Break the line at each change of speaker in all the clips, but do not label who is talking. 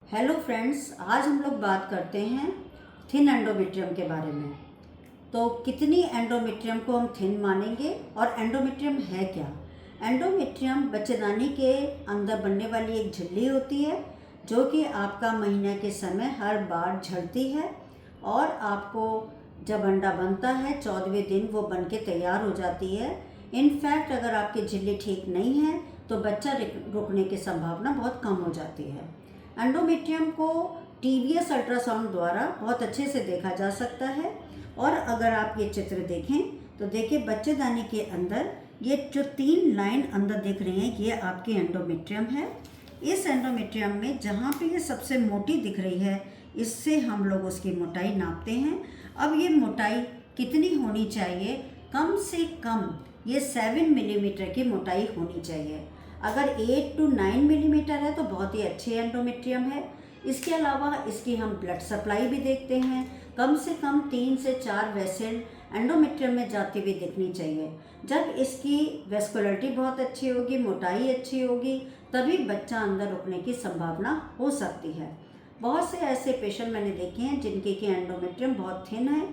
Hello friends, आज हम लोग बात करते हैं थिन एंडोमेट्रियम के बारे में। तो कितनी एंडोमेट्रियम को हम थिन मानेंगे और एंडोमेट्रियम है क्या? एंडोमेट्रियम बच्चेदानी के अंदर बनने वाली एक झिल्ली होती है जो कि आपका महीने के समय हर बार झड़ती है और आपको जब अंडा बनता है 14वें दिन वो बन के तैयार हो जाती है। इनफैक्ट अगर आपकी झिल्ली ठीक नहीं है तो बच्चा रुकने की संभावना बहुत कम हो जाती है। एंडोमेट्रियम को टीवीएस अल्ट्रासाउंड द्वारा बहुत अच्छे से देखा जा सकता है। और अगर आप ये चित्र देखें तो देखिए बच्चेदानी के अंदर ये जो 3 लाइन अंदर दिख रही हैं ये आपकी एंडोमेट्रियम है। इस एंडोमेट्रियम में जहाँ पे ये सबसे मोटी दिख रही है इससे हम लोग उसकी मोटाई नापते हैं। अब ये मोटाई कितनी होनी चाहिए? कम से कम ये 7 मिलीमीटर की मोटाई होनी चाहिए। अगर 8 to 9 मिलीमीटर है तो बहुत ही अच्छी एंडोमेट्रियम है। इसके अलावा इसकी हम ब्लड सप्लाई भी देखते हैं। कम से कम 3 से 4 वेसल एंडोमेट्रियम में जाती हुई दिखनी चाहिए। जब इसकी वेस्कुलरिटी बहुत अच्छी होगी, मोटाई अच्छी होगी, तभी बच्चा अंदर रुकने की संभावना हो सकती है। बहुत से ऐसे पेशेंट मैंने देखे हैं जिनके की एंडोमेट्रियम बहुत थिन है।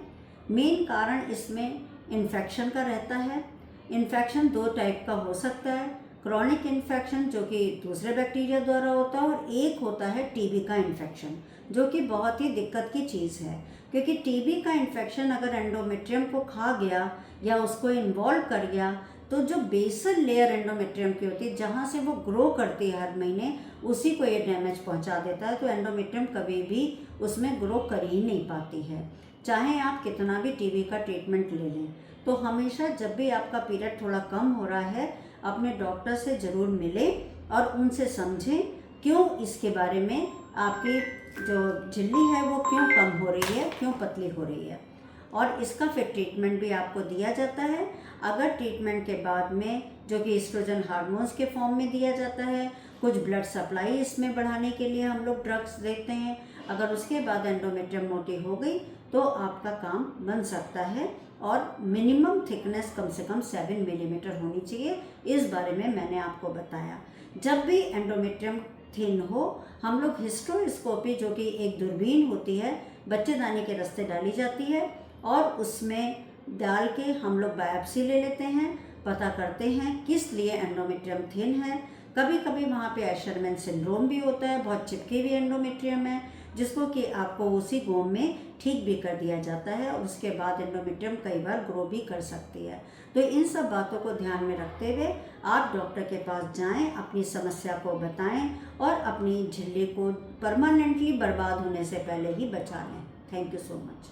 मेन कारण इसमें इन्फेक्शन का रहता है। इन्फेक्शन 2 टाइप का हो सकता है, क्रॉनिक इन्फेक्शन जो कि दूसरे बैक्टीरिया द्वारा होता है, और एक होता है टीबी का इन्फेक्शन जो कि बहुत ही दिक्कत की चीज़ है। क्योंकि टीबी का इन्फेक्शन अगर एंडोमेट्रियम को खा गया या उसको इन्वॉल्व कर गया तो जो बेसल लेयर एंडोमेट्रियम की होती है जहाँ से वो ग्रो करती है हर महीने, उसी को ये डैमेज पहुँचा देता है। तो एंडोमेट्रियम कभी भी उसमें ग्रो कर ही नहीं पाती है, चाहे आप कितना भी टीबी का ट्रीटमेंट ले लें। तो हमेशा जब भी आपका पीरियड थोड़ा कम हो रहा है अपने डॉक्टर से ज़रूर मिलें और उनसे समझें क्यों इसके बारे में आपकी जो झिल्ली है वो क्यों कम हो रही है, क्यों पतली हो रही है। और इसका फिर ट्रीटमेंट भी आपको दिया जाता है। अगर ट्रीटमेंट के बाद में जो कि एस्ट्रोजन हार्मोन्स के फॉर्म में दिया जाता है, कुछ ब्लड सप्लाई इसमें बढ़ाने के लिए हम लोग ड्रग्स देते हैं। अगर उसके बाद एंडोमेट्रियम मोटी हो गई तो आपका काम बन सकता है और मिनिमम थिकनेस कम से कम 7 मिलीमीटर होनी चाहिए। इस बारे में मैंने आपको बताया। जब भी एंडोमेट्रियम थिन हो हम लोग हिस्टेरोस्कोपी जो कि एक दूरबीन होती है बच्चेदानी के रास्ते डाली जाती है और उसमें डाल के हम लोग बायोप्सी ले लेते हैं, पता करते हैं किस लिए एंडोमेट्रियम थिन है। कभी कभी वहाँ पे एशरमैन सिंड्रोम भी होता है, बहुत चिपकी हुई एंडोमेट्रियम है जिसको कि आपको उसी गोम में ठीक भी कर दिया जाता है और उसके बाद एंडोमेट्रियम कई बार ग्रो भी कर सकती है। तो इन सब बातों को ध्यान में रखते हुए आप डॉक्टर के पास जाएं, अपनी समस्या को बताएं और अपनी झिल्ली को परमानेंटली बर्बाद होने से पहले ही बचा लें। Thank you so much.